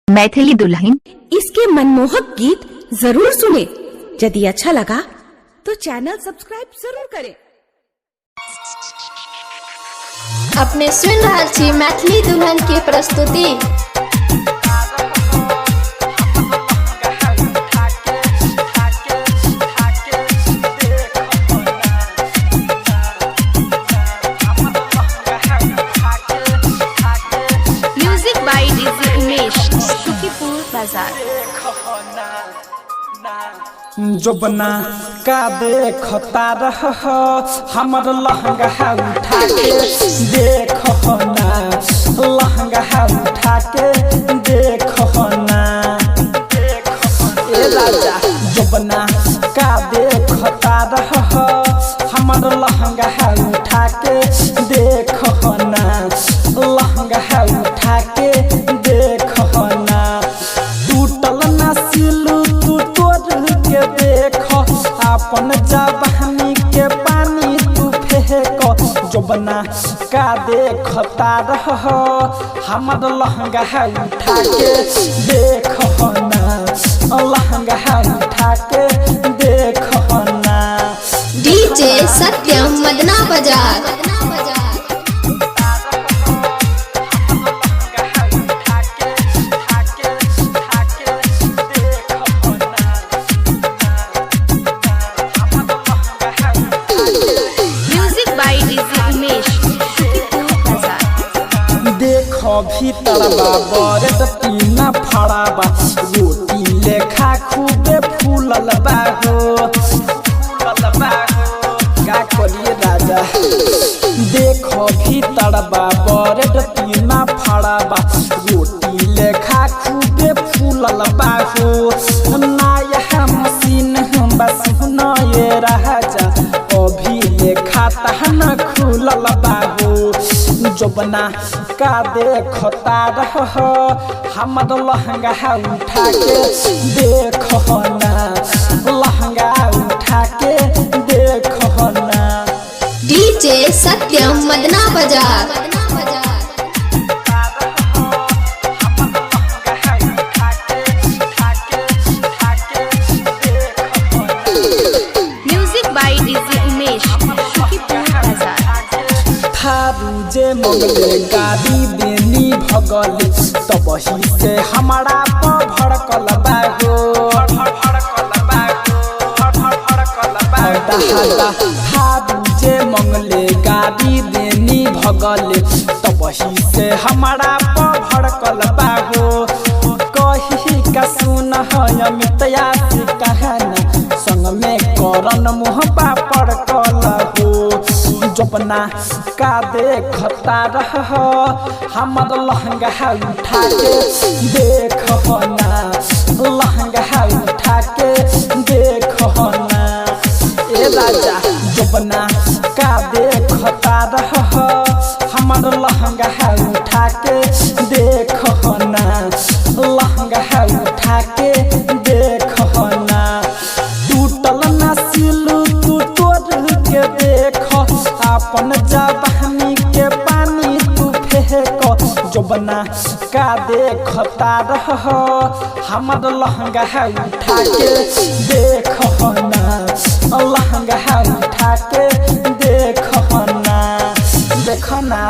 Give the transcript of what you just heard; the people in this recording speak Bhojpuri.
मैथिली दुल्हन। इसके मनमोहक गीत जरूर सुने। यदि अच्छा लगा तो चैनल सब्सक्राइब जरूर करें। अपने सुन रहल छी मैथिली दुल्हन की प्रस्तुति। Music by DJ Umesh, Sukhipur बाजार। जोबना का देखता रह हमर लहंगा उठा के देखो ना, लहंगा उठा के देखो ना। ए राजा जोबना का देखता रह हमर लहंगा उठा के देखो ना, लहंगा उठा के देखो ना। टूटल ना सिलू तू तोड़ के देखो, अपन जवानी के पानी तू फेंको। जोबना का देखता रह हमर लहंगा उठा के देखो ना, लहंगा उठा के देखो ना। डीजे सत्यम मदना बाजार। Music by DJ Umesh, Sukhipur बाजार। देखो भीतरवा बरद तीना फड़ाबा, रोटी लेखा खूबे फूलल बाहो, का करिए राजा। देखो भीतरवा बरद तीना फड़ाबा, रोटी लेखा खूबे फूलल बाहो। नया मशीन बस नए राजा, अभी लेखा तहन खुलल बाहो। जोबना का देखता रह हमर लहंगा उठा के देखो ना, लहंगा उठा के देखो ना। डीजे सत्यम मदना बाजार। Music by DJ Umesh, Sukhipur बाजार। थारू जे मंगले गाड़ी बेनी भगल, तब ही से हमारा भड़कल बाहो। थारू जे मंगले गाड़ी बेनी भगल, तब ही से हमारा भड़कल बाहो। कही का सुन अमितया से कहना, संग में करन मुँह पापड़ कल हो। जोबना का देखता रह हमर लहंगा उठा के देखो ना, लहंगा उठा के देखो ना। ए राजा जोबना का देखता रह हमर लहंगा उठा के देखो ना, लहंगा उठा के देखो ना। टूटल ना सिलू तू तोड़ के देखो, अपन जवानी के पानी तू फेंको। जोबना का देखता रह हमर लहंगा उठा के देखो ना, लहंगा उठा के देखो ना, देखो ना।